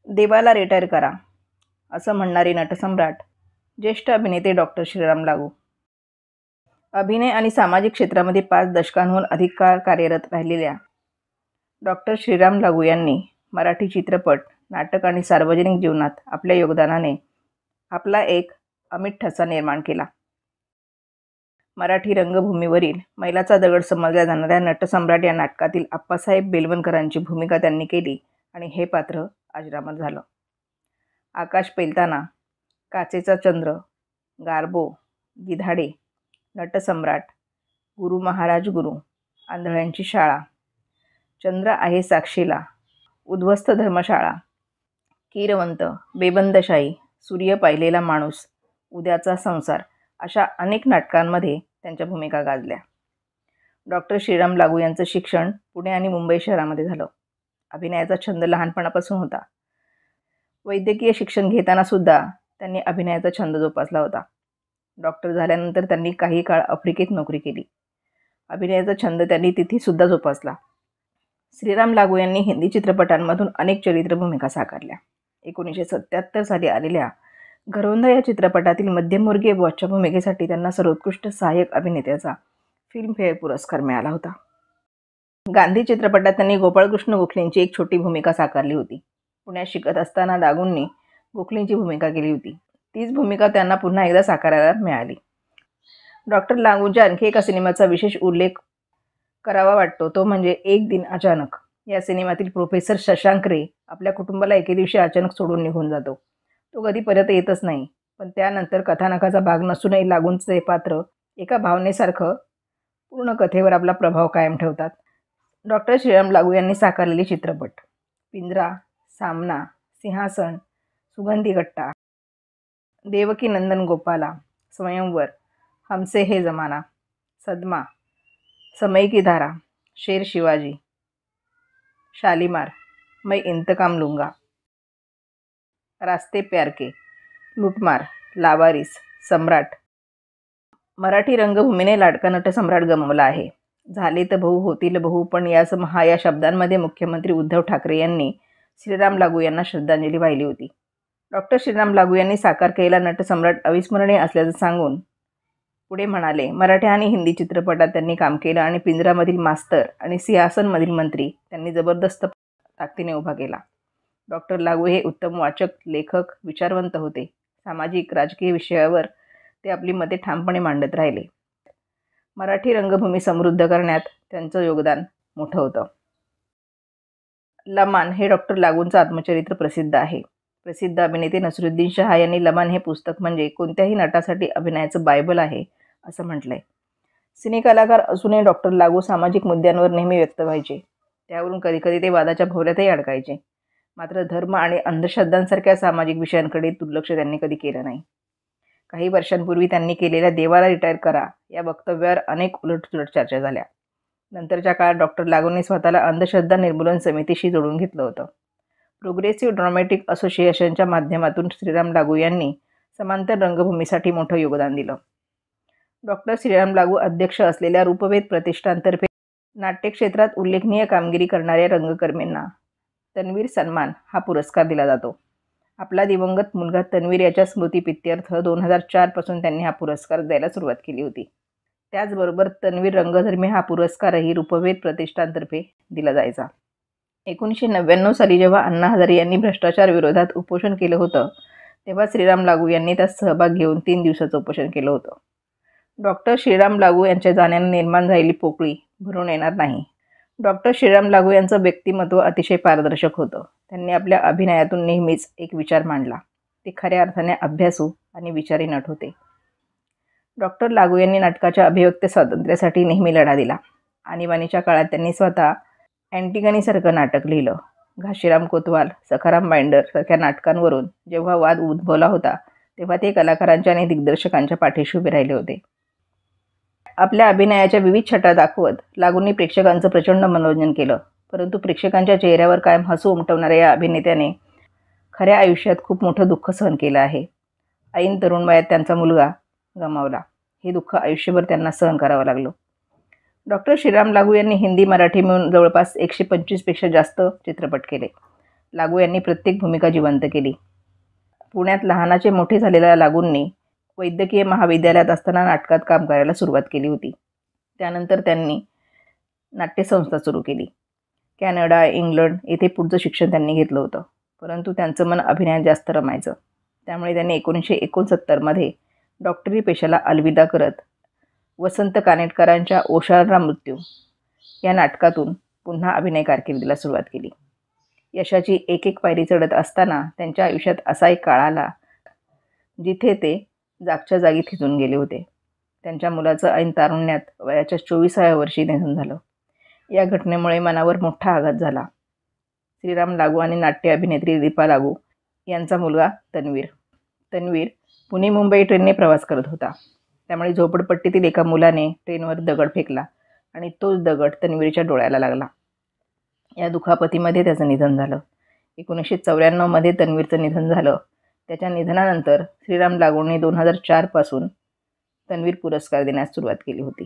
देवाला रिटायर करा असं म्हणणारे नटसम्राट ज्येष्ठ अभिनेते डॉक्टर श्रीराम लागू. अभिनय आणि सामाजिक क्षेत्रामध्ये 5 दशकांहून अधिक काळ कार्यरत राहिलेल्या डॉक्टर श्रीराम लागू यांनी मराठी चित्रपट, नाटक आणि सार्वजनिक जीवनात आपल्या योगदानाने आपला एक अमिट ठसा निर्माण केला. मराठी रंगभूमीवरील मैलाचा दगड समजल्या जाणाऱ्या नटसम्राट या नाटकातील आप्पासाहेब बेलवणकरांची भूमिका त्यांनी केली आणि हे पात्र अजरामर झालं. आकाश पेलताना, काचेचा चंद्र, गारबो, गिधाडे, नटसम्राट, गुरु महाराज गुरु, आंधळ्यांची शाळा, चंद्र आहे साक्षीला, उद्ध्वस्त धर्मशाळा, कीरवंत, बेबंदशाही, सूर्य पाहिलेला माणूस, उद्याचा संसार अशा अनेक नाटकांमध्ये त्यांच्या भूमिका गाजल्या. डॉक्टर श्रीराम लागू यांचं शिक्षण पुणे आणि मुंबई शहरामध्ये झालं. अभिनयाचा छंद लहानपणापासून होता. वैद्यकीय शिक्षण घेताना सुद्धा त्यांनी अभिनयाचा छंद जोपासला होता. डॉक्टर झाल्यानंतर त्यांनी काही काळ आफ्रिकेत नोकरी केली. अभिनयाचा छंद त्यांनी तिथेसुद्धा जोपासला. श्रीराम लागू यांनी हिंदी चित्रपटांमधून अनेक चरित्र भूमिका साकारल्या. 1977 साली आलेल्या घरोंदा या चित्रपटातील मध्यमवर्गीय बॉसच्या भूमिकेसाठी त्यांना सर्वोत्कृष्ट सहाय्यक अभिनेत्याचा फिल्मफेअर पुरस्कार मिळाला होता. गांधी चित्रपटात त्यांनी गोपाळकृष्ण गोखलेंची एक छोटी भूमिका साकारली होती. पुण्यात शिकत असताना लागूंनी गोखलेंची भूमिका केली होती. तीच भूमिका त्यांना पुन्हा एकदा साकारायला मिळाली. डॉक्टर लागूंच्या आणखी एका सिनेमाचा विशेष उल्लेख करावा वाटतो तो म्हणजे एक दिन अचानक. या सिनेमातील प्रोफेसर शशांक रे आपल्या कुटुंबाला एके दिवशी अचानक सोडून निघून जातो. तो कधी परत येतच नाही. पण त्यानंतर कथानकाचा भाग नसूनही लागूंचे पात्र एका भावनेसारखं पूर्ण कथेवर आपला प्रभाव कायम ठेवतात. डॉक्टर श्रीराम लागू यांनी साकारलेले चित्रपट पिंजरा, सामना, सिंहासन, सुगंधी गट्टा, देवकी नंदन गोपाला, स्वयंवर, हमसे है जमाना, सदमा, समय की धारा, शेर शिवाजी, शालीमार, मैं इंतकाम लूंगा, रास्ते प्यार के, लूटमार, लावारिस, सम्राट. मराठी रंगभूमीने लाडका नटसम्राट गमावला आहे. झाले तर बहु होतील बहु, पण या शब्दांमध्ये मुख्यमंत्री उद्धव ठाकरे यांनी श्रीराम लागू यांना श्रद्धांजली वाहिली होती. डॉक्टर श्रीराम लागू यांनी साकार केलेला नटसम्राट अविस्मरणीय असल्याचं सांगून पुढे म्हणाले, मराठी आणि हिंदी चित्रपटात त्यांनी काम केलं आणि पिंजरामधील मास्तर आणि सिंहासनमधील मंत्री त्यांनी जबरदस्त ताकदीने उभा केला. डॉक्टर लागू हे उत्तम वाचक, लेखक, विचारवंत होते. सामाजिक, राजकीय विषयावर ते आपली मते ठामपणे मांडत राहिले. मराठी रंगभूमी समृद्ध करण्यात त्यांचं योगदान मोठं होतं. लमान हे डॉक्टर लागूंचं आत्मचरित्र प्रसिद्ध आहे. प्रसिद्ध अभिनेते नसरुद्दीन शहा यांनी लमान हे पुस्तक म्हणजे कोणत्याही नटासाठी अभिनयाचं बायबल आहे असं म्हटलंय. सिने कलाकार असूनही डॉक्टर लागू सामाजिक मुद्द्यांवर नेहमी व्यक्त व्हायचे. त्यावरून कधीकधी ते वादाच्या भोवऱ्यातही अडकायचे. मात्र धर्म आणि अंधश्रद्धांसारख्या सामाजिक विषयांकडे दुर्लक्ष त्यांनी कधी केलं नाही. काही वर्षांपूर्वी त्यांनी केलेल्या देवाला रिटायर करा या वक्तव्यावर अनेक उलटसुलट चर्चा झाल्या. नंतरच्या काळात डॉक्टर लागूंनी स्वतःला अंधश्रद्धा निर्मूलन समितीशी जोडून घेतलं होतं. प्रोग्रेसिव्ह ड्रामॅटिक असोसिएशनच्या माध्यमातून श्रीराम लागू यांनी समांतर रंगभूमीसाठी मोठं योगदान दिलं. डॉक्टर श्रीराम लागू अध्यक्ष असलेल्या रूपवेध प्रतिष्ठानतर्फे नाट्यक्षेत्रात उल्लेखनीय कामगिरी करणाऱ्या रंगकर्मींना तन्वीर सन्मान हा पुरस्कार दिला जातो. आपला दिवंगत मुलगा तन्वीर याच्या स्मृतिप्रित्यर्थ 2004 पासून त्यांनी हा पुरस्कार द्यायला सुरुवात केली होती. त्याचबरोबर तन्वीर रंगधर्मी हा पुरस्कारही रूपवेध प्रतिष्ठानतर्फे दिला जायचा. 1999 साली जेव्हा अण्णा हजारे यांनी भ्रष्टाचार विरोधात उपोषण केलं होतं तेव्हा श्रीराम लागू यांनी त्यात सहभाग घेऊन 3 दिवसाचं उपोषण केलं होतं. डॉक्टर श्रीराम लागू यांच्या जाण्याने निर्माण झालेली पोकळी भरून येणार नाही. डॉक्टर श्रीराम लागू यांचं व्यक्तिमत्व अतिशय पारदर्शक होतं. त्यांनी आपल्या अभिनयातून नेहमीच एक विचार मांडला. ते खऱ्या अर्थाने अभ्यासू आणि विचारी नट होते. डॉक्टर लागू यांनी नाटकाच्या अभिव्यक्ती स्वातंत्र्यासाठी नेहमी लढा दिला. आणीबाणीच्या काळात त्यांनी स्वतः अँटिगनीसारखं नाटक लिहिलं. घाशीराम कोतवाल, सखाराम बाइंडर सारख्या नाटकांवरून जेव्हा वाद उद्भवला होता तेव्हा ते कलाकारांच्या आणि दिग्दर्शकांच्या पाठीशी उभे राहिले होते. आपल्या अभिनयाच्या विविध छटा दाखवत लागूंनी प्रेक्षकांचं प्रचंड मनोरंजन केलं. परंतु प्रेक्षकांच्या चेहऱ्यावर कायम हसू उमटवणाऱ्या या अभिनेत्याने खऱ्या आयुष्यात खूप मोठं दुःख सहन केलं आहे. ऐन तरुण वयात त्यांचा मुलगा गमावला. हे दुःख आयुष्यभर त्यांना सहन करावं लागलं. डॉक्टर श्रीराम लागू यांनी हिंदी, मराठी मिळून जवळपास 125 पेक्षा जास्त चित्रपट केले. लागू यांनी प्रत्येक भूमिका जिवंत केली. पुण्यात लहानाचे मोठे झालेल्या लागूंनी वैद्यकीय महाविद्यालयात असताना नाटकात काम करायला सुरुवात केली होती. त्यानंतर त्यांनी नाट्यसंस्था सुरू केली. कॅनडा, इंग्लंड येथे पुढचं शिक्षण त्यांनी घेतलं होतं. परंतु त्यांचं मन अभिनयात जास्त रमायचं. त्यामुळे त्यांनी 1969मध्ये डॉक्टरी पेशाला अलविदा करत वसंत कानेटकरांच्या ओशाळला मृत्यू या नाटकातून पुन्हा अभिनय कारकिर्दीला सुरुवात केली. यशाची एक एक पायरी चढत असताना त्यांच्या आयुष्यात असा एक काळ आला जिथे ते जागच्या जागी थिजून गेले होते. त्यांच्या मुलाचं ऐन तारुण्यात वयाच्या 24व्या वर्षी निधन झालं. या घटनेमुळे मनावर मोठा आघात झाला. श्रीराम लागू आणि नाट्य अभिनेत्री दीपा लागू यांचा मुलगा तन्वीर पुणे मुंबई ट्रेनने प्रवास करत होता. त्यामुळे झोपडपट्टीतील एका मुलाने ट्रेनवर दगड फेकला आणि तोच दगड तन्वीरच्या डोळ्याला लागला. या दुखापतीमध्ये त्याचं निधन झालं. 1994मध्ये तन्वीरचं निधन झालं. त्याच्या निधनानंतर श्रीराम लागूंनी 2004 पासून तन्वीर पुरस्कार देण्यास सुरुवात केली होती.